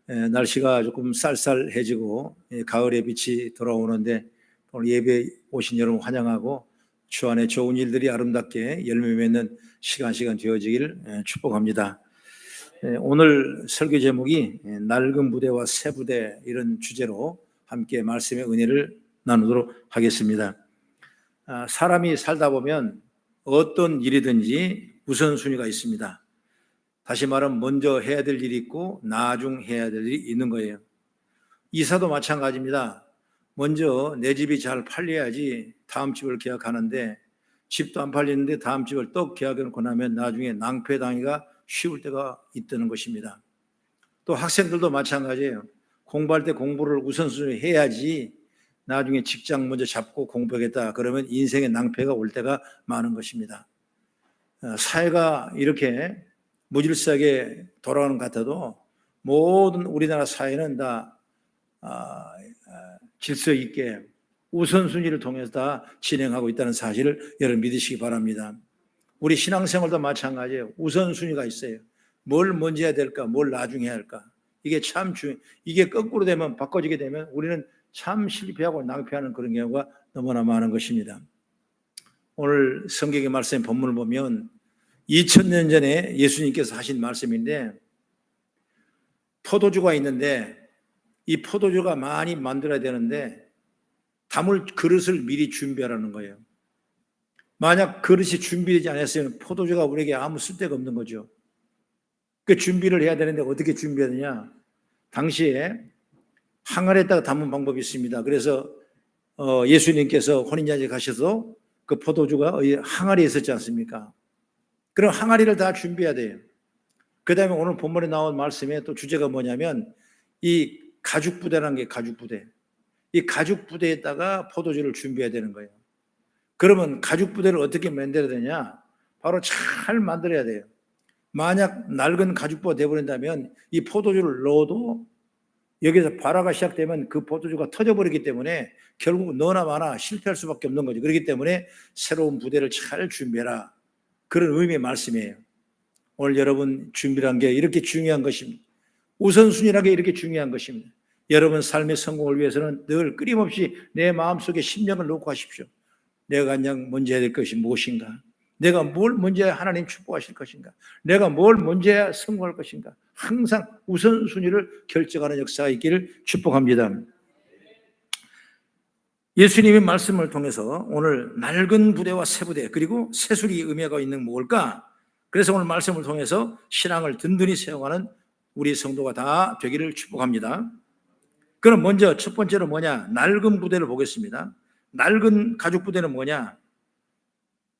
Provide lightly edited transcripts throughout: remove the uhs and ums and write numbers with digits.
날씨가 조금 쌀쌀해지고 가을의 빛이 돌아오는데 오늘 예배 오신 여러분 환영하고 주 안에 좋은 일들이 아름답게 열매 맺는 시간 되어지길 축복합니다. 오늘 설교 제목이 낡은 부대와 새 부대 이런 주제로 함께 말씀의 은혜를 나누도록 하겠습니다. 사람이 살다 보면 어떤 일이든지 우선순위가 있습니다. 다시 말하면 먼저 해야 될 일이 있고 나중 해야 될 일이 있는 거예요. 이사도 마찬가지입니다. 먼저 내 집이 잘 팔려야지 다음 집을 계약하는데 집도 안 팔리는데 다음 집을 떡 계약해놓고 나면 나중에 낭패당하기가 쉬울 때가 있다는 것입니다. 또 학생들도 마찬가지예요. 공부할 때 공부를 우선순위 해야지 나중에 직장 먼저 잡고 공부하겠다 그러면 인생의 낭패가 올 때가 많은 것입니다. 사회가 이렇게 무질서하게 돌아가는 것 같아도 모든 우리나라 사회는 다 질서 있게 우선순위를 통해서 다 진행하고 있다는 사실을 여러분 믿으시기 바랍니다. 우리 신앙생활도 마찬가지예요. 우선순위가 있어요. 뭘 먼저 해야 될까, 뭘 나중에 해야 할까. 이게 참 중요해요. 이게 거꾸로 되면, 바꿔지게 되면 우리는 참 실패하고 낭패하는 그런 경우가 너무나 많은 것입니다. 오늘 성경의 말씀의 본문을 보면 2000년 전에 예수님께서 하신 말씀인데 포도주가 있는데 이 포도주가 많이 만들어야 되는데 담을 그릇을 미리 준비하라는 거예요. 만약 그릇이 준비되지 않았으면 포도주가 우리에게 아무 쓸데가 없는 거죠. 그 준비를 해야 되는데 어떻게 준비해야 되냐? 당시에 항아리에다가 담은 방법이 있습니다. 그래서 예수님께서 혼인잔치에 가셔서 그 포도주가 항아리에 있었지 않습니까? 그럼 항아리를 다 준비해야 돼요. 그 다음에 오늘 본문에 나온 말씀에 또 주제가 뭐냐면 이 가죽부대라는 게 가죽부대. 이 가죽부대에다가 포도주를 준비해야 되는 거예요. 그러면 가죽부대를 어떻게 만들어야 되냐? 바로 잘 만들어야 돼요. 만약 낡은 가죽부가 되어버린다면 이 포도주를 넣어도 여기서 발화가 시작되면 그 포도주가 터져버리기 때문에 결국 너나 마나 실패할 수밖에 없는 거죠. 그렇기 때문에 새로운 부대를 잘 준비해라. 그런 의미의 말씀이에요. 오늘 여러분 준비란 게 이렇게 중요한 것입니다. 우선순위라는 게 이렇게 중요한 것입니다. 여러분 삶의 성공을 위해서는 늘 끊임없이 내 마음속에 심령을 놓고 하십시오. 내가 가장 먼저 해야 될 것이 무엇인가? 내가 뭘 먼저 해야 하나님 축복하실 것인가? 내가 뭘 먼저 해야 성공할 것인가? 항상 우선순위를 결정하는 역사가 있기를 축복합니다. 예수님의 말씀을 통해서 오늘 낡은 부대와 새 부대 그리고 새술이 의미가 있는 뭘까? 그래서 오늘 말씀을 통해서 신앙을 든든히 세워가는 우리 성도가 다 되기를 축복합니다. 그럼 먼저 첫 번째로 뭐냐? 낡은 부대를 보겠습니다. 낡은 가죽 부대는 뭐냐?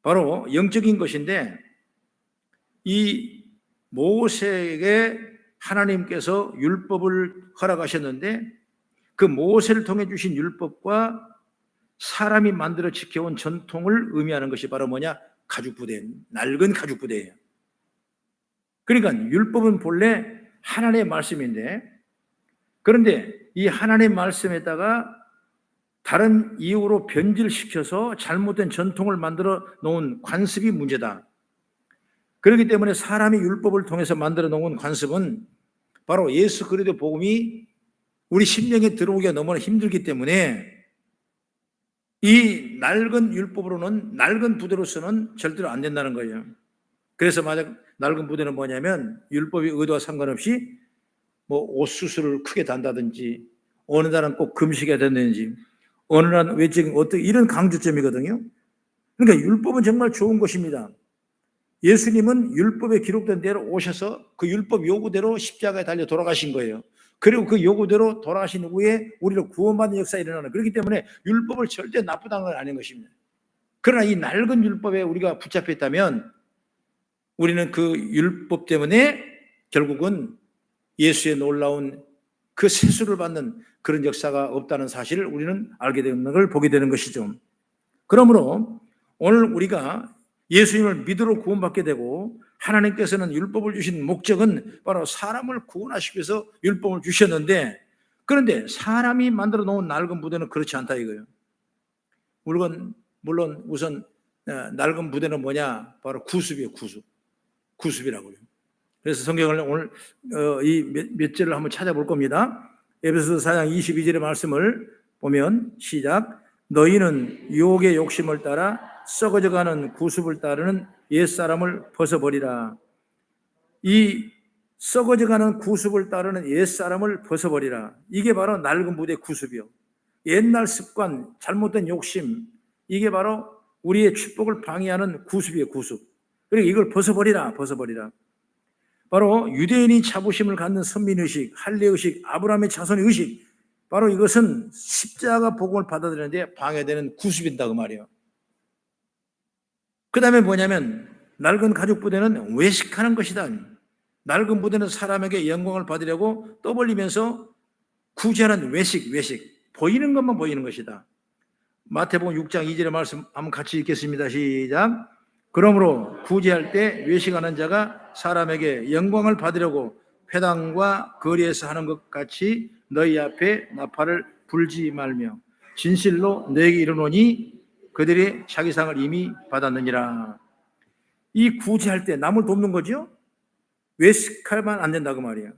바로 영적인 것인데 이 모세에게 하나님께서 율법을 허락하셨는데 그 모세를 통해 주신 율법과 사람이 만들어 지켜온 전통을 의미하는 것이 바로 뭐냐? 가죽부대, 낡은 가죽부대예요. 그러니까 율법은 본래 하나님의 말씀인데 그런데 이 하나님의 말씀에다가 다른 이유로 변질시켜서 잘못된 전통을 만들어 놓은 관습이 문제다. 그렇기 때문에 사람이 율법을 통해서 만들어 놓은 관습은 바로 예수 그리스도 복음이 우리 심령에 들어오기가 너무나 힘들기 때문에 이 낡은 율법으로는 낡은 부대로서는 절대로 안 된다는 거예요. 그래서 만약 낡은 부대는 뭐냐면 율법의 의도와 상관없이 뭐 옷수술을 크게 단다든지 어느 날은 꼭 금식해야 된다든지 어느 날은 외적인 어떻게 이런 강조점이거든요. 그러니까 율법은 정말 좋은 것입니다. 예수님은 율법에 기록된 대로 오셔서 그 율법 요구대로 십자가에 달려 돌아가신 거예요. 그리고 그 요구대로 돌아가신 후에 우리를 구원받는 역사가 일어나는 그렇기 때문에 율법을 절대 나쁘다는 건 아닌 것입니다. 그러나 이 낡은 율법에 우리가 붙잡혀 있다면 우리는 그 율법 때문에 결국은 예수의 놀라운 그 세수를 받는 그런 역사가 없다는 사실을 우리는 알게 되는 걸 보게 되는 것이죠. 그러므로 오늘 우리가 예수님을 믿으러 구원받게 되고 하나님께서는 율법을 주신 목적은 바로 사람을 구원하시기 위해서 율법을 주셨는데 그런데 사람이 만들어 놓은 낡은 부대는 그렇지 않다 이거예요. 물론 우선 낡은 부대는 뭐냐? 바로 구습이에요. 구습이라고요. 그래서 성경을 오늘 이 몇 절을 한번 찾아볼 겁니다. 에베소서 4장 22절의 말씀을 보면 시작. 너희는 유혹의 욕심을 따라 썩어져가는 구습을 따르는 옛사람을 벗어버리라. 이 썩어져가는 구습을 따르는 옛사람을 벗어버리라. 이게 바로 낡은 부대 구습이요. 옛날 습관, 잘못된 욕심, 이게 바로 우리의 축복을 방해하는 구습이에요. 구습. 그리고 이걸 벗어버리라. 바로 유대인이 자부심을 갖는 선민의식, 할례의식, 아브라함의 자손의 의식, 바로 이것은 십자가 복음을 받아들이는데 방해되는 구습이다 그 말이에요. 그 다음에 뭐냐면 낡은 가죽 부대는 외식하는 것이다. 낡은 부대는 사람에게 영광을 받으려고 떠벌리면서 구제하는 외식, 보이는 것만 보이는 것이다. 마태복음 6장 2절의 말씀 한번 같이 읽겠습니다. 시작. 그러므로 구제할 때 외식하는 자가 사람에게 영광을 받으려고 회당과 거리에서 하는 것 같이 너희 앞에 나팔을 불지 말며 진실로 너에게 이르노니 그들이 자기 상을 이미 받았느니라. 이 구제할 때 남을 돕는 거죠. 외식하면 안 된다고 말이에요.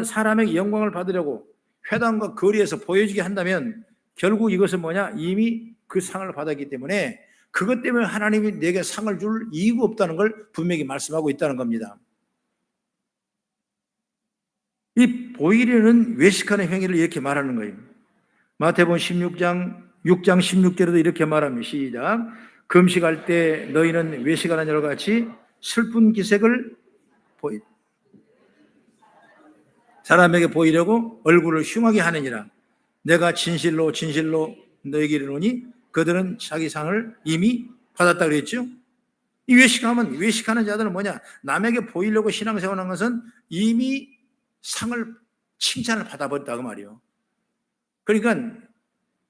사람에게 영광을 받으려고 회당과 거리에서 보여주게 한다면 결국 이것은 뭐냐? 이미 그 상을 받았기 때문에 그것 때문에 하나님이 내게 상을 줄 이유가 없다는 걸 분명히 말씀하고 있다는 겁니다. 이 보이려는 외식하는 행위를 이렇게 말하는 거예요. 마태복음 6장 16절에도 이렇게 말합니다. 시작. 금식할 때 너희는 외식하는 자와 같이 슬픈 기색을 사람에게 보이려고 얼굴을 흉하게 하느니라. 내가 진실로 너에게 이르노니 그들은 자기 상을 이미 받았다 그랬죠. 이 외식하는 자들은 뭐냐? 남에게 보이려고 신앙생활하는 것은 이미 칭찬을 받아버렸다고 말이에요. 그러니까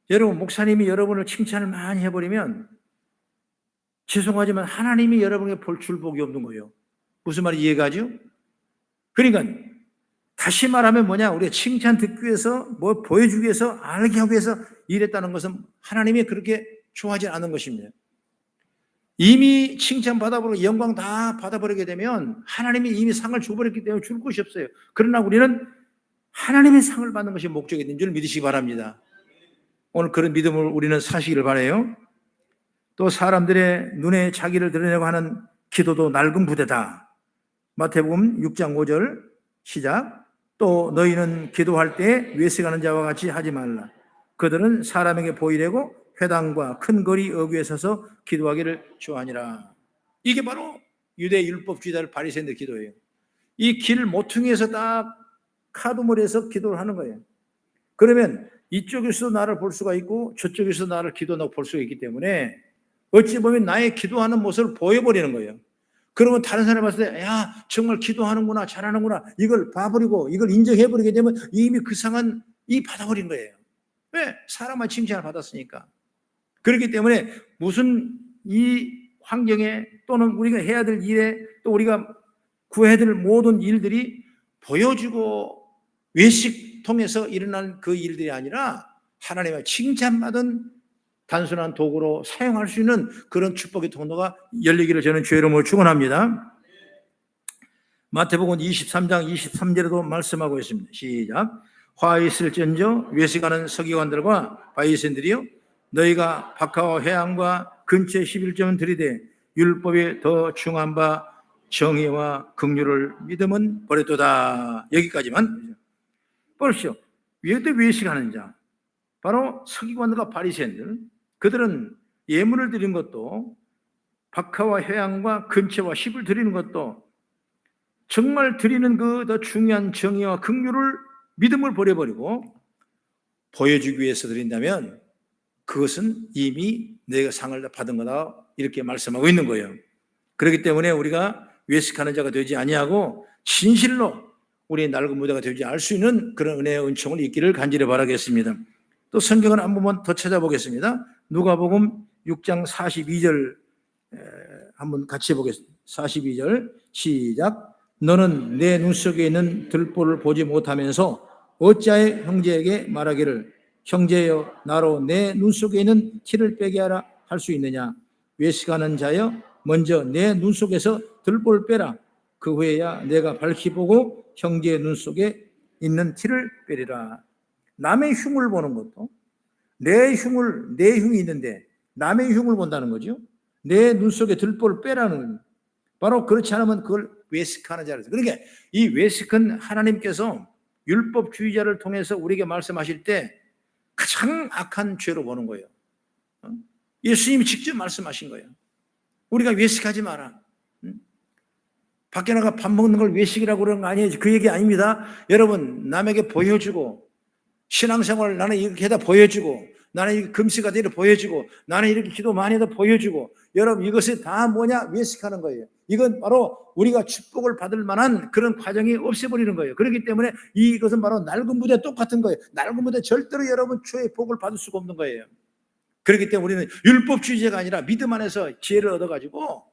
여러분, 목사님이 여러분을 칭찬을 많이 해버리면 죄송하지만 하나님이 여러분에게 볼 줄복이 없는 거예요. 무슨 말인지 이해가죠? 그러니까 다시 말하면 뭐냐? 우리가 칭찬 듣기 위해서 뭐 보여주기 위해서 알게 하기 위해서 이랬다는 것은 하나님이 그렇게 좋아하지 않은 것입니다. 이미 칭찬 받아버리고 영광 다 받아버리게 되면 하나님이 이미 상을 줘버렸기 때문에 줄 것이 없어요. 그러나 우리는 하나님의 상을 받는 것이 목적이 있는 줄 믿으시기 바랍니다. 오늘 그런 믿음을 우리는 사시기를 바라요. 또 사람들의 눈에 자기를 드러내고 하는 기도도 낡은 부대다. 마태복음 6장 5절 시작. 또 너희는 기도할 때 외식하는 자와 같이 하지 말라. 그들은 사람에게 보이려고 회당과 큰 거리 어귀에 서서 기도하기를 좋아하니라. 이게 바로 유대 율법주의자들 바리새인들 기도예요. 이 길 모퉁이에서 딱 카드몰에서 기도를 하는 거예요. 그러면 이쪽에서 나를 볼 수가 있고 저쪽에서 나를 기도하고 볼 수가 있기 때문에 어찌 보면 나의 기도하는 모습을 보여버리는 거예요. 그러면 다른 사람이 봤을 때 야 정말 기도하는구나 잘하는구나 이걸 봐버리고 이걸 인정해버리게 되면 이미 그 상은 받아버린 거예요. 왜? 사람만 칭찬을 받았으니까. 그렇기 때문에 무슨 이 환경에 또는 우리가 해야 될 일에 또 우리가 구해야 될 모든 일들이 보여주고 외식 통해서 일어난 그 일들이 아니라 하나님의 칭찬받은 단순한 도구로 사용할 수 있는 그런 축복의 통로가 열리기를 저는 주의 이름으로 축원합니다. 마태복음 23장 23절에도 말씀하고 있습니다. 시작. 화 있을전저 외식하는 서기관들과 바리새인들이여 너희가 박하와 회당과 근처에 11점은 들이되 율법에 더 중한 바 정의와 긍휼을 믿음은 버렸도다. 여기까지만 보십시오. 왜 또 외식하는 자? 바로 서기관들과 바리새인들. 그들은 예물을 드리는 것도 박하와 회당과 근처와 10을 드리는 것도 정말 드리는 그 더 중요한 정의와 긍휼을 믿음을 버려버리고 보여주기 위해서 드린다면 그것은 이미 내가 상을 받은 거다 이렇게 말씀하고 있는 거예요. 그렇기 때문에 우리가 외식하는 자가 되지 아니하고 진실로 우리의 낡은 무대가 되지 알 수 있는 그런 은혜의 은총을 있기를 간절히 바라겠습니다. 또 성경을 한 번만 더 찾아보겠습니다. 누가복음 6장 42절 한번 같이 해보겠습니다. 42절 시작. 너는 내 눈 속에 있는 들보를 보지 못하면서 어찌하여 형제에게 말하기를 형제여 나로 내 눈 속에 있는 티를 빼게 하라 할 수 있느냐. 외식하는 자여 먼저 내 눈 속에서 들보를 빼라. 그 후에야 내가 밝히 보고 형제의 눈 속에 있는 티를 빼리라. 남의 흉을 보는 것도 내 흉이 있는데 남의 흉을 본다는 거죠. 내 눈 속에 들보를 빼라는 겁니다. 바로 그렇지 않으면 그걸 외식하는 자라서. 그러니까 이 외식은 하나님께서 율법주의자를 통해서 우리에게 말씀하실 때 가장 악한 죄로 보는 거예요. 예수님이 직접 말씀하신 거예요. 우리가 외식하지 마라. 밖에 나가 밥 먹는 걸 외식이라고 그러는 거 아니에요. 그 얘기 아닙니다. 여러분, 남에게 보여주고 신앙생활을 나는 이렇게 해다 보여주고 나는 이렇게 금식하다 이렇게 보여주고 나는 이렇게 기도 많이 해다 보여주고 여러분 이것이 다 뭐냐? 외식하는 거예요. 이건 바로 우리가 축복을 받을 만한 그런 과정이 없애버리는 거예요. 그렇기 때문에 이것은 바로 낡은 무대 똑같은 거예요. 낡은 무대 절대로 여러분 주의 복을 받을 수가 없는 거예요. 그렇기 때문에 우리는 율법주의자가 아니라 믿음 안에서 지혜를 얻어가지고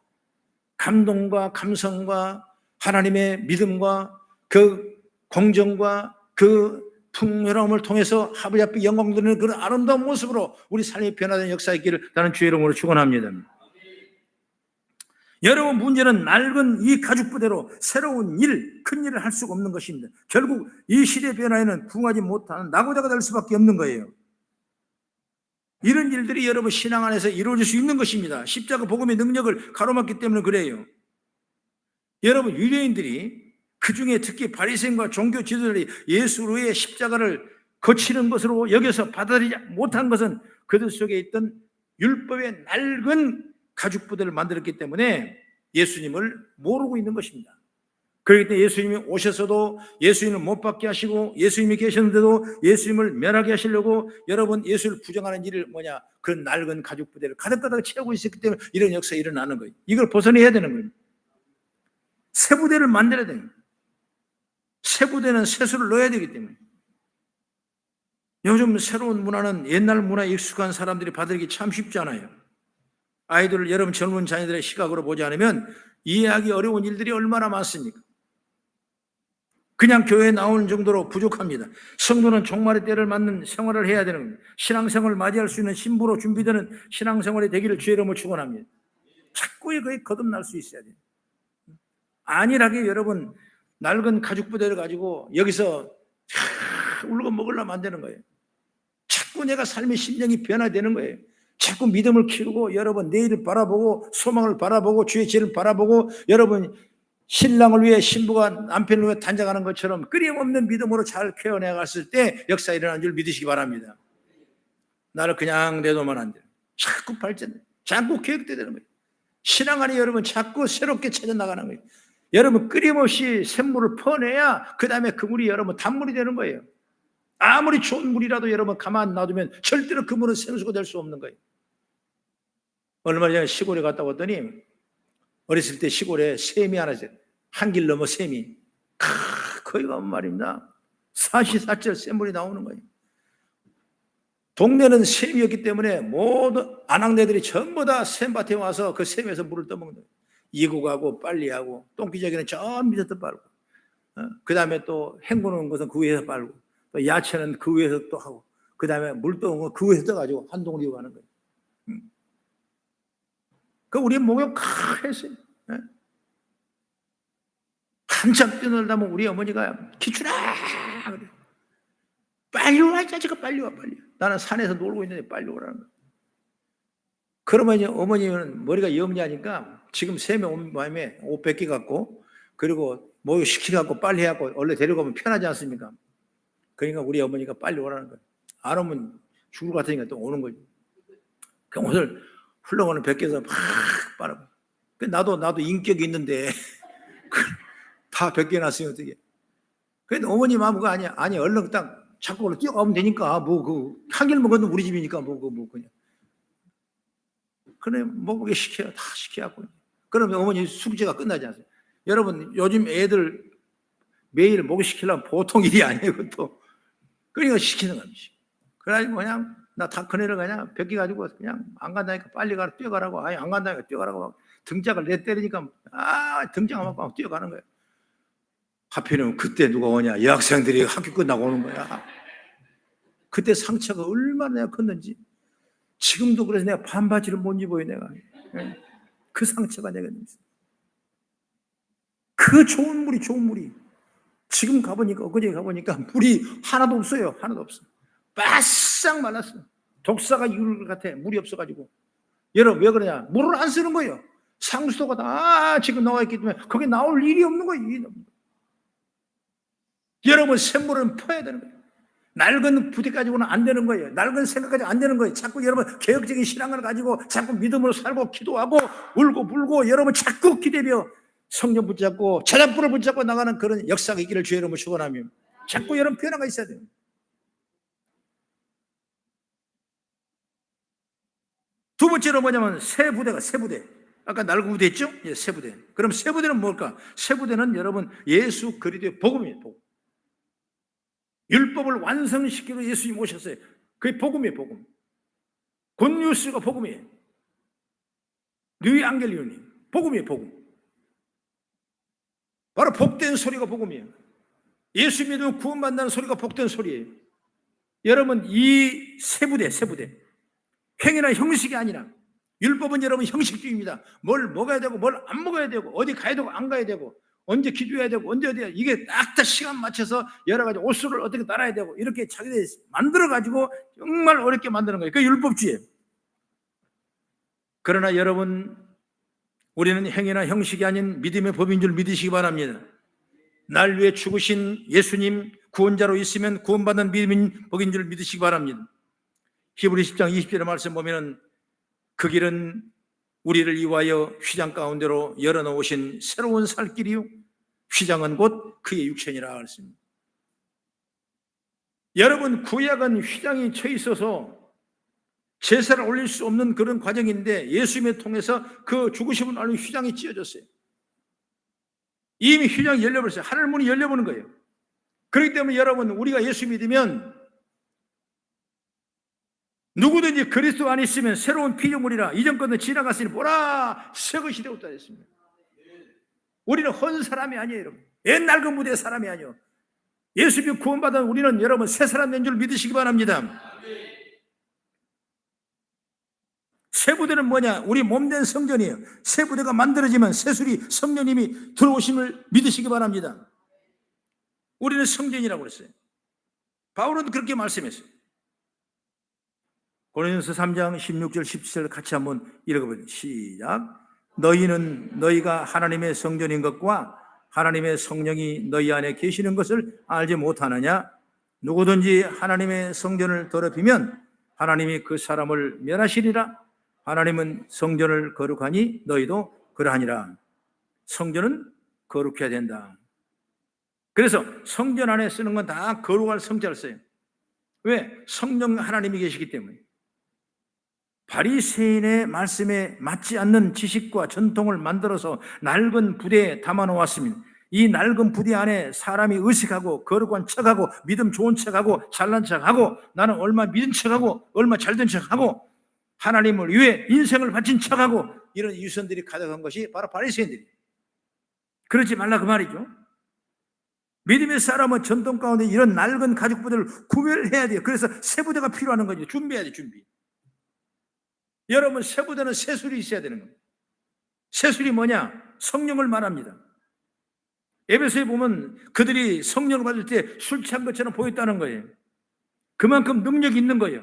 감동과 감성과 하나님의 믿음과 그 공정과 그 풍요로움을 통해서 하나님 앞에 영광 드리는 그런 아름다운 모습으로 우리 삶이 변화된 역사가 있기를 나는 주의 이름으로 축원합니다. 여러분, 문제는 낡은 이 가죽 부대로 새로운 일, 큰 일을 할 수가 없는 것입니다. 결국 이 시대 변화에는 부응하지 못하는 낙오자가 될 수밖에 없는 거예요. 이런 일들이 여러분 신앙 안에서 이루어질 수 있는 것입니다. 십자가 복음의 능력을 가로막기 때문에 그래요. 여러분, 유대인들이 그중에 특히 바리새인과 종교 지도자들이 예수의 십자가를 거치는 것으로 여겨서 받아들이지 못한 것은 그들 속에 있던 율법의 낡은 가죽 부대를 만들었기 때문에 예수님을 모르고 있는 것입니다. 그렇기 때문에 예수님이 오셔서도 예수님을 못 받게 하시고 예수님이 계셨는데도 예수님을 멸하게 하시려고 여러분 예수를 부정하는 일을 뭐냐? 그런 낡은 가죽 부대를 가득가득 채우고 있었기 때문에 이런 역사가 일어나는 거예요. 이걸 벗어내야 되는 거예요. 새 부대를 만들어야 됩니다. 새 부대는 새수를 넣어야 되기 때문에. 요즘 새로운 문화는 옛날 문화에 익숙한 사람들이 받아들이기 참 쉽지 않아요. 아이들을 여러분 젊은 자녀들의 시각으로 보지 않으면 이해하기 어려운 일들이 얼마나 많습니까? 그냥 교회에 나오는 정도로 부족합니다. 성도는 종말의 때를 맞는 생활을 해야 되는 겁니다. 신앙생활을 맞이할 수 있는 신부로 준비되는 신앙생활이 되기를 주의 이름으로 축원합니다. 자꾸 그게 거듭날 수 있어야 돼요. 안일하게 여러분 낡은 가죽 부대를 가지고 여기서 울고 먹으려면 안 되는 거예요. 자꾸 내가 삶의 심령이 변화되는 거예요. 자꾸 믿음을 키우고 여러분 내일을 바라보고 소망을 바라보고 주의 지혜를 바라보고 여러분 신랑을 위해 신부가 남편을 위해 단장하는 것처럼 끊임없는 믿음으로 잘 키워내갔을 때 역사 일어나는 줄 믿으시기 바랍니다. 나를 그냥 내놓으면 안 돼요. 자꾸 발전, 자꾸 계획되는 거예요. 신앙 안에 여러분 자꾸 새롭게 찾아나가는 거예요. 여러분 끊임없이 샘물을 퍼내야 그 다음에 그 물이 여러분 단물이 되는 거예요. 아무리 좋은 물이라도 여러분 가만 놔두면 절대로 그 물은 생수가 될 수 없는 거예요. 얼마 전에 시골에 갔다 왔더니 어렸을 때 시골에 샘이 하나 있어요. 한 길 넘어 샘이 거기 가면 말입니다. 사시사철 샘물이 나오는 거예요. 동네는 샘이었기 때문에 모든 아낙네들이 전부 다 샘밭에 와서 그 샘에서 물을 떠먹는 거예요. 이구가고 빨리 하고 똥기저귀는 저 밑에서 빨고 그 다음에 또 헹구는 것은 그 위에서 빨고 또 야채는 그 위에서 또 하고 그 다음에 물 떠온 거 그 위에서 떠가지고 한 동을 이고 가는 거예요. 그 우리 목욕 했어요. 한참 뛰놀다 보면 우리 어머니가 기추라 그래. 빨리 와 자식아 빨리 와 빨리. 나는 산에서 놀고 있는데 빨리 오라는 거야. 그러면 이제 어머니는 머리가 영리하니까 지금 샘에 온 마음에 옷 뺏기 갖고 그리고 목욕 시키갖고 빨리 해갖고 원래 데려가면 편하지 않습니까? 그러니까 우리 어머니가 빨리 오라는 거야. 안 오면 죽을 것 같으니까 또 오는 거지. 그 옷을 훌렁거는 벗겨서 막 빨아봐. 나도 인격이 있는데 다 벗겨놨으면 어떡해. 그런데 어머니 마음 그거 아니야. 아니 얼른 딱 자꾸 올라 뛰어가면 되니까 뭐 한 길만 건너 우리 집이니까 뭐 그냥. 그래 먹게 시켜요. 다 시켜갖고. 그러면 어머니 숙제가 끝나지 않아요. 여러분 요즘 애들 매일 목욕시키려면 보통 일이 아니에요. 그것도. 그러니까 시키는 겁니다. 그래가지고 그냥 나 다 큰애를 그냥 벗겨가지고 그냥 안 간다니까 빨리 가라 뛰어가라고. 아니 안 간다니까 뛰어가라고 막 등짝을 내 때리니까 등짝 안 맞고 막 뛰어가는 거예요. 하필이면 그때 누가 오냐. 여학생들이 학교 끝나고 오는 거야. 그때 상처가 얼마나 내가 컸는지. 지금도 그래서 내가 반바지를 못 입어요. 내가 그 상처가 내가 있어요. 그 그 좋은 물이, 좋은 물이. 지금 가보니까, 엊그제 가보니까 물이 하나도 없어요. 하나도 없어. 바싹 말랐어. 독사가 이을 것 같아. 물이 없어가지고. 여러분, 왜 그러냐? 물을 안 쓰는 거예요. 상수도가 다 지금 나와 있기 때문에 거기 나올 일이 없는 거예요. 여러분, 샘물은 퍼야 되는 거예요. 낡은 부대 가지고는 안 되는 거예요. 낡은 생각 가지고 안 되는 거예요. 자꾸 여러분 개혁적인 신앙을 가지고 자꾸 믿음으로 살고 기도하고 울고 불고 여러분 자꾸 기대며 성령 붙잡고 찬양불을 붙잡고 나가는 그런 역사가 있기를 주의 이름으로 축원하며 자꾸 여러분 변화가 있어야 돼요. 두 번째로 뭐냐면 새 부대가 새 부대. 아까 낡은 부대 했죠? 예, 새 부대. 그럼 새 부대는 뭘까? 새 부대는 여러분 예수 그리스도의 복음이에요. 복음. 율법을 완성시키고 예수님이 오셨어요. 그게 복음이에요. 복음. 굿뉴스가 복음이에요. 뉴 앙겔리온이 복음이에요. 복음. 바로 복된 소리가 복음이에요. 예수 믿으면 구원받는다는 소리가 복된 소리예요. 여러분 이 새 부대 행위나 형식이 아니라 율법은 여러분 형식주의입니다. 뭘 먹어야 되고 뭘 안 먹어야 되고 어디 가야 되고 안 가야 되고 언제 기도해야 되고 언제 어디야 이게 딱 다 시간 맞춰서 여러 가지 옷수를 어떻게 따라야 되고 이렇게 자기들이 만들어 가지고 정말 어렵게 만드는 거예요. 그게 율법주의예요. 그러나 여러분 우리는 행위나 형식이 아닌 믿음의 법인 줄 믿으시기 바랍니다. 날 위해 죽으신 예수님 구원자로 있으면 구원받는 믿음인 복인 줄 믿으시기 바랍니다. 히브리 10장 20절의 말씀 보면은 그 길은 우리를 위하여 휘장 가운데로 열어놓으신 새로운 살 길이요 휘장은 곧 그의 육체니라 했습니다. 여러분 구약은 휘장이 쳐 있어서 제사를 올릴 수 없는 그런 과정인데 예수님을 통해서 그 죽으심을 알고 휘장이 찢어졌어요. 이미 휘장이 열려버렸어요. 하늘 문이 열려보는 거예요. 그렇기 때문에 여러분 우리가 예수 믿으면 누구든지 그리스도 안에 있으면 새로운 피조물이라 이전 것은 지나갔으니 보라 새 것이 되었다 했습니다. 우리는 헌 사람이 아니에요. 여러분. 옛날 그 무대의 사람이 아니에요. 예수 믿고 구원받은 우리는 여러분 새 사람 된 줄 믿으시기 바랍니다. 새 부대는 뭐냐? 우리 몸된 성전이에요. 새 부대가 만들어지면 새술이 성령님이 들어오심을 믿으시기 바랍니다. 우리는 성전이라고 그랬어요. 바울은 그렇게 말씀했어요. 고린도서 3장 16절 17절 같이 한번 읽어보세요. 시작. 너희는 너희가 하나님의 성전인 것과 하나님의 성령이 너희 안에 계시는 것을 알지 못하느냐? 누구든지 하나님의 성전을 더럽히면 하나님이 그 사람을 멸하시리라. 하나님은 성전을 거룩하니 너희도 그러하니라. 성전은 거룩해야 된다. 그래서 성전 안에 쓰는 건 다 거룩할 성자를 써요. 왜? 성령 하나님이 계시기 때문에. 바리새인의 말씀에 맞지 않는 지식과 전통을 만들어서 낡은 부대에 담아놓았습니다. 이 낡은 부대 안에 사람이 의식하고 거룩한 척하고 믿음 좋은 척하고 잘난 척하고 나는 얼마 믿은 척하고 얼마 잘된 척하고 하나님을 위해 인생을 바친 척하고 이런 유선들이 가득한 것이 바로 바리새인들이에요. 그러지 말라 그 말이죠. 믿음의 사람은 전통 가운데 이런 낡은 가죽 부대를 구별해야 돼요. 그래서 새 부대가 필요한 거죠. 준비해야 돼요. 준비. 여러분 새 부대는 새술이 있어야 되는 겁니다. 새술이 뭐냐? 성령을 말합니다. 에베소에 보면 그들이 성령을 받을 때 술 취한 것처럼 보였다는 거예요. 그만큼 능력이 있는 거예요.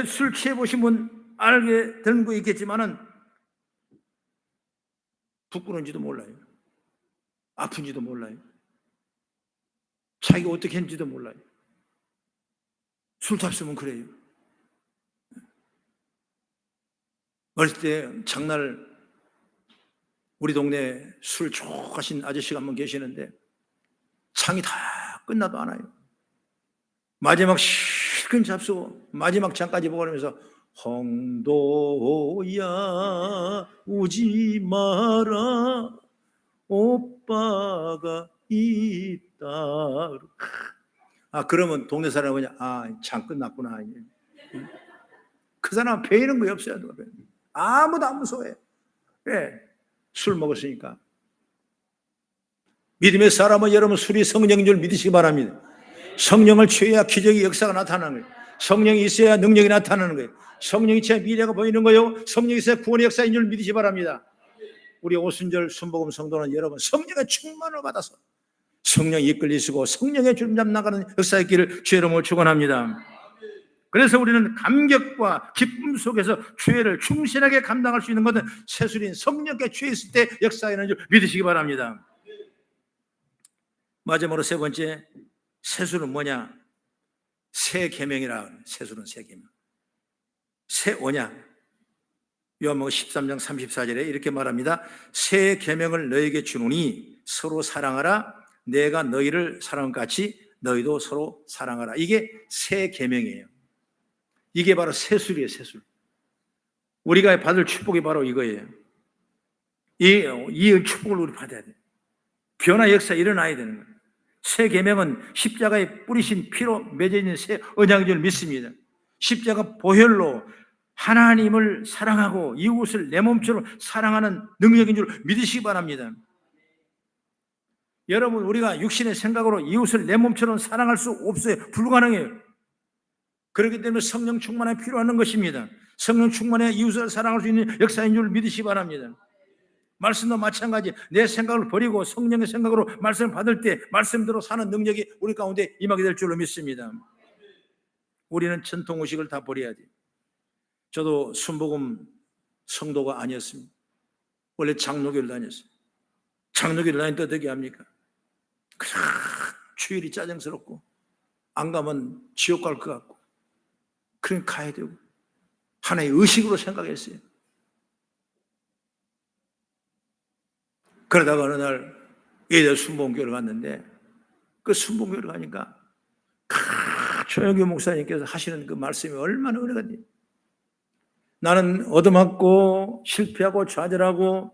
술 취해 보시면 알게 되는 거 있겠지만은 부끄러운지도 몰라요. 아픈지도 몰라요. 자기가 어떻게 했는지도 몰라요. 술 탔으면 그래요. 어릴 때 장날 우리 동네에 술 좋아하신 아저씨가 한 분 계시는데 창이 다 끝나도 안 와요. 마지막 실컷 잡수고 마지막 장까지 보고 그러면서 홍도야 우지 마라 오빠가 있다. 그러면 동네 사람은 그냥 장 끝났구나. 그 사람은 배이는 거에 없어요. 아무도 안 무서워해. 왜? 술 먹었으니까. 믿음의 사람은 여러분 술이 성령인 줄 믿으시기 바랍니다. 성령을 취해야 기적의 역사가 나타나는 거예요. 성령이 있어야 능력이 나타나는 거예요. 성령이 있어야 미래가 보이는 거예요. 성령이 있어야 구원의 역사인 줄 믿으시기 바랍니다. 우리 오순절 순복음 성도는 여러분 성령의 충만을 받아서 성령이 이끌리시고 성령의 주름잡 나가는 역사의 길을 주의 이름으로 축원합니다. 그래서 우리는 감격과 기쁨 속에서 주의를 충실하게 감당할 수 있는 것은 세술인 성령께 주의 있을 때 역사하는 줄 믿으시기 바랍니다. 마지막으로 세 번째, 세술은 뭐냐? 새 계명이라. 세술은 새 계명. 새 언약. 요한복음 13장 34절에 이렇게 말합니다. 새 계명을 너에게 주노니 서로 사랑하라. 내가 너희를 사랑한 같이 너희도 서로 사랑하라. 이게 새 계명이에요. 이게 바로 세술이에요. 세술. 우리가 받을 축복이 바로 이거예요. 이 축복을 우리 받아야 돼요. 변화 역사 일어나야 되는 거예요. 새 계명은 십자가에 뿌리신 피로 맺어진 새 언약인 줄 믿습니다. 십자가 보혈로 하나님을 사랑하고 이웃을 내 몸처럼 사랑하는 능력인 줄 믿으시기 바랍니다. 여러분, 우리가 육신의 생각으로 이웃을 내 몸처럼 사랑할 수 없어요. 불가능해요. 그렇기 때문에 성령 충만이 필요한 것입니다. 성령 충만에 이웃을 사랑할 수 있는 역사인 줄 믿으시기 바랍니다. 말씀도 마찬가지. 내 생각을 버리고 성령의 생각으로 말씀을 받을 때 말씀대로 사는 능력이 우리 가운데 임하게 될 줄로 믿습니다. 우리는 전통의식을 다 버려야 돼요. 저도 순복음 성도가 아니었습니다. 원래 장로교를 다녔어요. 장로교를 다니는데 어떻게 합니까? 주일이 짜증스럽고 안 가면 지옥 갈 것 같고 그러니까 가야 되고 하나의 의식으로 생각했어요. 그러다가 어느 날 예대 순복음교를 갔는데 그 순복음교를 가니까 조영규 목사님께서 하시는 그 말씀이 얼마나 은혜가 돼요. 나는 얻어맞고 실패하고 좌절하고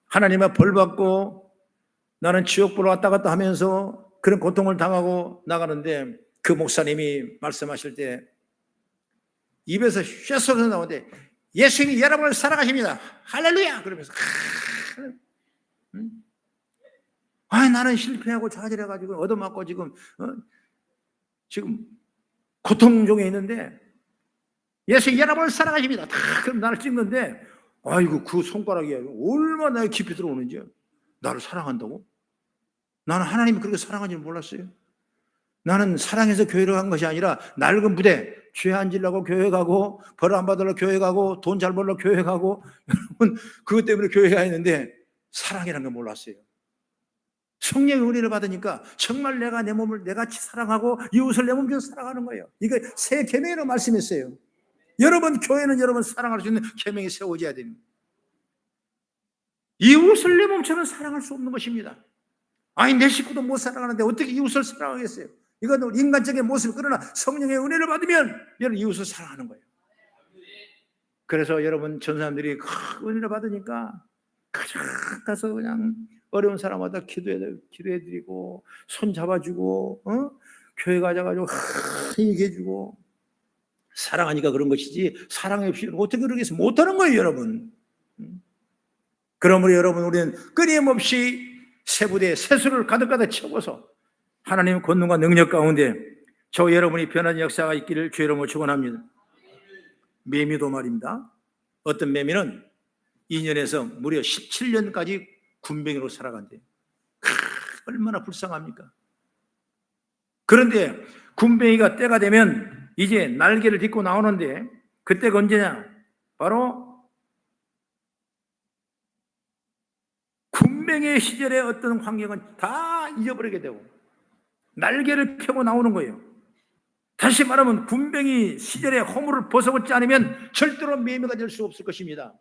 하나님의 벌 받고 나는 지옥 보러 왔다 갔다 하면서 그런 고통을 당하고 나가는데 그 목사님이 말씀하실 때 입에서 쇠소리가 나오는데 예수님이 여러분을 사랑하십니다. 할렐루야! 그러면서 나는 실패하고 좌절해가지고 얻어맞고 지금 고통 중에 있는데 예수님이 여러분을 사랑하십니다. 그럼 나를 찍는데 아이고 그 손가락이 얼마나 깊이 들어오는지 나를 사랑한다고? 나는 하나님이 그렇게 사랑하는지 몰랐어요. 나는 사랑해서 교회를 간 것이 아니라 낡은 부대 죄 안 지려고 교회 가고 벌 안 받으려고 교회 가고 돈 잘 벌려고 교회 가고 여러분 그것 때문에 교회 가 있는데 사랑이라는 걸 몰랐어요. 성령의 은혜를 받으니까 정말 내가 내 몸을 내같이 사랑하고 이웃을 내 몸처럼 사랑하는 거예요. 이게 새 계명이라고 말씀했어요. 여러분 교회는 여러분 사랑할 수 있는 계명이 세워져야 됩니다. 이웃을 내 몸처럼 사랑할 수 없는 것입니다. 아니 내 식구도 못 사랑하는데 어떻게 이웃을 사랑하겠어요? 이건 인간적인 모습이 그러나 성령의 은혜를 받으면 여러분 이웃을 사랑하는 거예요. 그래서 여러분 전 사람들이 은혜를 받으니까 가서 그냥 어려운 사람마다 기도해드리고 손 잡아주고 교회 가자가지고 얘기해주고 사랑하니까 그런 것이지 사랑이 없이 어떻게 그러겠어요? 못하는 거예요 여러분. 그러므로 여러분 우리는 끊임없이 세부대 세수를 가득가득 채워서 하나님의 권능과 능력 가운데 저 여러분이 변화된 역사가 있기를 주의 이름으로 축원합니다. 매미도 말입니다. 어떤 매미는 2년에서 무려 17년까지 군뱅이로 살아간대요. 얼마나 불쌍합니까? 그런데 군뱅이가 때가 되면 이제 날개를 딛고 나오는데 그때가 언제냐? 바로 군뱅이 시절의 어떤 환경은 다 잊어버리게 되고 날개를 펴고 나오는 거예요. 다시 말하면 군뱅이 시절의 허물을 벗어버리지 않으면 절대로 매미가 될 수 없을 것입니다.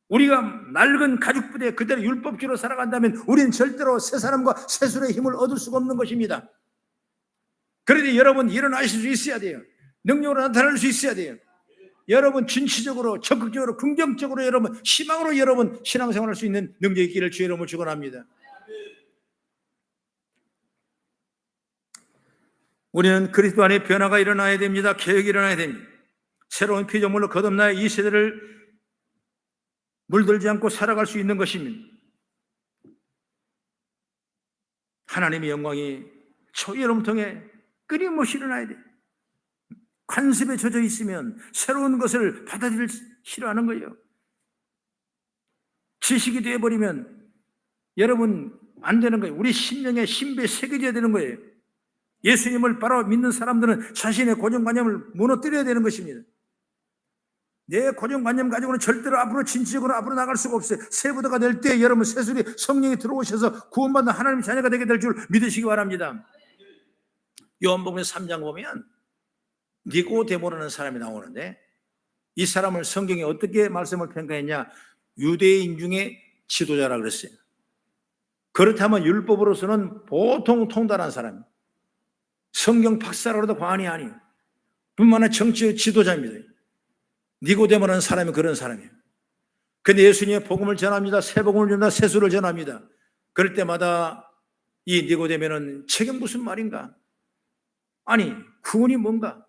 우리가 낡은 가죽부대에 그대로 율법주로 살아간다면 우리는 절대로 새 사람과 새술의 힘을 얻을 수가 없는 것입니다. 그런데 여러분 일어나실 수 있어야 돼요. 능력으로 나타날 수 있어야 돼요. 여러분 진취적으로 적극적으로 긍정적으로 여러분 희망으로 여러분 신앙생활할 수 있는 능력이 있기를 주의 이름으로 축원합니다. 우리는 그리스도 안에 변화가 일어나야 됩니다. 개혁이 일어나야 됩니다. 새로운 피조물로 거듭나야 이 세대를 물들지 않고 살아갈 수 있는 것입니다. 하나님의 영광이 저희 여러분 통해 끊임없이 일어나야 돼요. 관습에 젖어 있으면 새로운 것을 받아들일 싫어하는 거예요. 지식이 되어버리면 여러분 안 되는 거예요. 우리 심령의 신비에 새겨져야 되는 거예요. 예수님을 바로 믿는 사람들은 자신의 고정관념을 무너뜨려야 되는 것입니다. 내 고정관념 가지고는 절대로 앞으로 진취적으로 앞으로 나갈 수가 없어요. 세부도가 될 때 여러분 새술이 성령이 들어오셔서 구원받는 하나님의 자녀가 되게 될 줄 믿으시기 바랍니다. 요한복음 3장 보면 니고데모라는 사람이 나오는데 이 사람을 성경에 어떻게 말씀을 평가했냐? 유대인 중에 지도자라 그랬어요. 그렇다면 율법으로서는 보통 통달한 사람, 성경 박사로도 과언이 아니에요. 뿐만 아니라 정치의 지도자입니다. 니고데모라는 사람이 그런 사람이에요. 그런데 예수님의 복음을 전합니다. 새 복음을 전합니다. 새수를 전합니다. 그럴 때마다 이 니고데모는 저게 무슨 말인가? 아니 구원이 뭔가?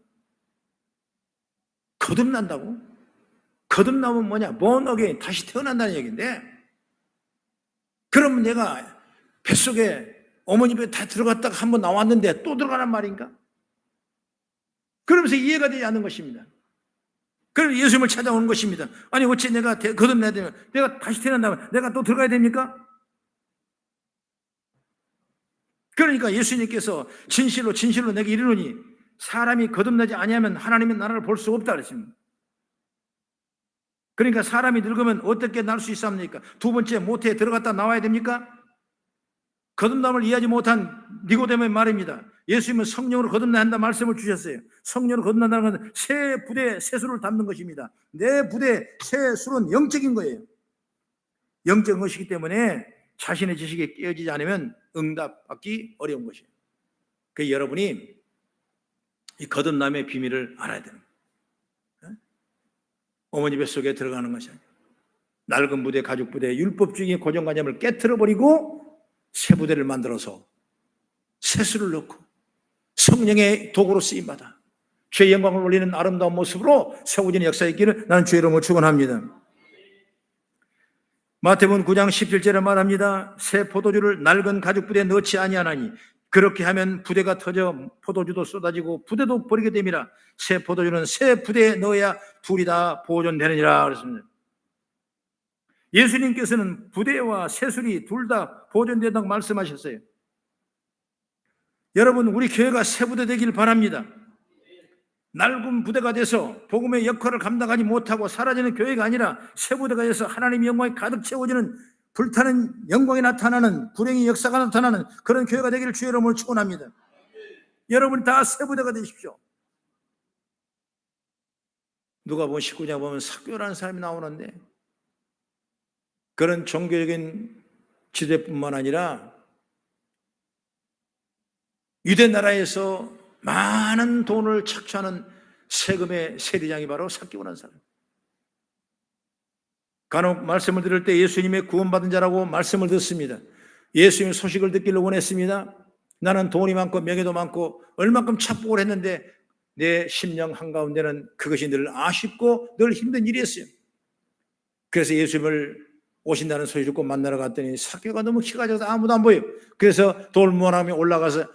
거듭난다고? 거듭나면 뭐냐? born again, 다시 태어난다는 얘기인데 그러면 내가 뱃속에 어머니 배 다 들어갔다가 한번 나왔는데 또 들어가란 말인가? 그러면서 이해가 되지 않는 것입니다. 그래서 예수님을 찾아오는 것입니다. 아니 어째 내가 거듭나야 되면 내가 다시 태어난다면 내가 또 들어가야 됩니까? 그러니까 예수님께서 진실로 내게 이르노니 사람이 거듭나지 아니하면 하나님의 나라를 볼 수 없다 그랬습니다. 그러니까 사람이 늙으면 어떻게 날 수 있습니까? 두 번째 모태에 들어갔다 나와야 됩니까? 거듭남을 이해하지 못한 니고데모의 말입니다. 예수님은 성령으로 거듭나야 한다 말씀을 주셨어요. 성령으로 거듭난다는 것은 새 부대에 새 술을 담는 것입니다. 내 부대에 새 술은 영적인 거예요. 영적인 것이기 때문에 자신의 지식에 깨어지지 않으면 응답받기 어려운 것이에요. 그래서 여러분이 이 거듭남의 비밀을 알아야 되는 거예요. 어머니 뱃속에 들어가는 것이 아니에요. 낡은 부대, 가죽 부대, 율법주의의 고정관념을 깨트려버리고 새 부대를 만들어서 새수를 넣고 성령의 도구로 쓰임받아 주의 영광을 올리는 아름다운 모습으로 세워지는 역사에 있기를 나는 주의 이름으로 축원합니다. 마태복음 9장 17절에 말합니다. 새 포도주를 낡은 가죽 부대에 넣지 아니하나니 그렇게 하면 부대가 터져 포도주도 쏟아지고 부대도 버리게 됨이라. 새 포도주는 새 부대에 넣어야 둘이 다 보존되느니라 그랬습니다. 예수님께서는 부대와 새술이 둘 다 보존된다고 말씀하셨어요. 여러분 우리 교회가 새 부대 되길 바랍니다. 낡은 부대가 돼서 복음의 역할을 감당하지 못하고 사라지는 교회가 아니라 새 부대가 돼서 하나님의 영광이 가득 채워지는 불타는 영광이 나타나는 불행의 역사가 나타나는 그런 교회가 되기를 주의 이름으로 축원합니다. 여러분 다 새 부대가 되십시오. 누가복음 19장 보면 삭개오라는 사람이 나오는데 그런 종교적인 지대뿐만 아니라 유대 나라에서 많은 돈을 착취하는 세금의 세리장이 바로 삭개오라는 사람. 간혹 말씀을 들을 때 예수님의 구원받은 자라고 말씀을 듣습니다. 예수님의 소식을 듣기를 원했습니다. 나는 돈이 많고 명예도 많고 얼만큼 착복을 했는데 내 심령 한가운데는 그것이 늘 아쉽고 늘 힘든 일이었어요. 그래서 예수님을 오신다는 소리 듣고 만나러 갔더니 삭개오가 너무 키가 작아서 아무도 안 보여요. 그래서 돌무원함에 올라가서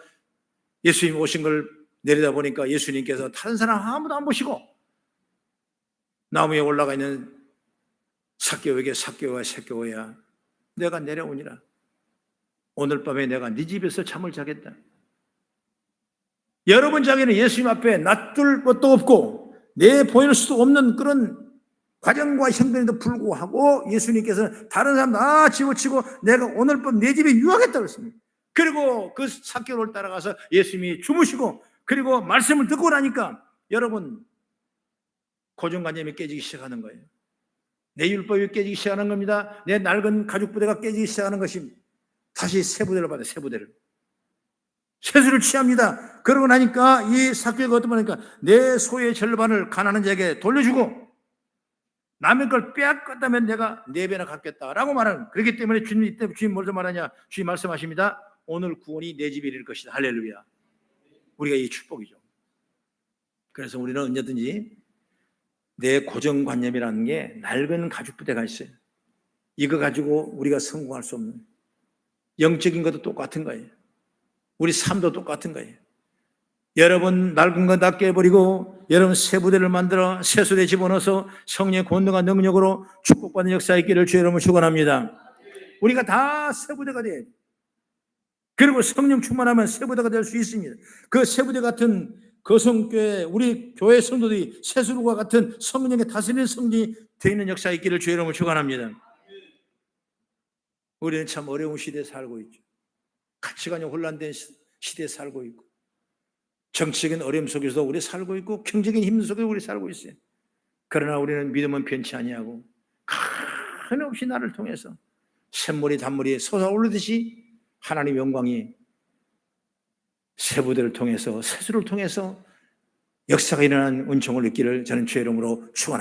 예수님 오신 걸 내리다 보니까 예수님께서 다른 사람 아무도 안 보시고 나무에 올라가 있는 삭개오에게 삭개오야 내가 내려오니라. 오늘 밤에 내가 네 집에서 잠을 자겠다. 여러분 자기는 예수님 앞에 놔둘 것도 없고 내 보일 수도 없는 그런 과정과 형편에도 불구하고 예수님께서는 다른 사람 다 집어치고 내가 오늘 밤 내 집에 유하겠다고 했습니다. 그리고 그 삭개오를 따라가서 예수님이 주무시고 그리고 말씀을 듣고 나니까 여러분 고정관념이 깨지기 시작하는 거예요. 내 율법이 깨지기 시작하는 겁니다. 내 낡은 가죽 부대가 깨지기 시작하는 것입니다. 다시 새 부대를 받아요. 새 부대를. 새수를 취합니다. 그러고 나니까 이 삭개오가 어떤 말이니까 내 소의 절반을 가난한 자에게 돌려주고 남의 걸 빼앗겼다면 내가 4배나 갚겠다라고 말하는. 그렇기 때문에 주님 뭐죠 말하냐? 주님 말씀하십니다. 오늘 구원이 내 집에 이를 것이다. 할렐루야. 우리가 이 축복이죠. 그래서 우리는 언제든지 내 고정관념이라는 게 낡은 가죽부대가 있어요. 이거 가지고 우리가 성공할 수 없는, 영적인 것도 똑같은 거예요. 우리 삶도 똑같은 거예요. 여러분 낡은 거 다 깨버리고 여러분 세부대를 만들어 세수대 집어넣어서 성령의 권능과 능력으로 축복받는 역사에 있기를 주의 이름으로 축원합니다. 우리가 다 세부대가 돼야 돼. 그리고 성령 충만하면 세부대가 될 수 있습니다. 그 세부대 같은 거성교회 우리 교회 성도들이 세수루와 같은 성령의 다스리는 성전이 되어 있는 역사에 있기를 주의 이름으로 축원합니다. 우리는 참 어려운 시대에 살고 있죠. 가치관이 혼란된 시대에 살고 있고 정치적인 어려움 속에서도 우리 살고 있고 경제적인 힘 속에서 우리 살고 있어요. 그러나 우리는 믿음은 변치 아니하고 한없이 나를 통해서 샘물이 단물이 솟아오르듯이 하나님의 영광이 세부대를 통해서 세수를 통해서 역사가 일어나는 은총을 얻기를 저는 주의 이름으로 축원합니다.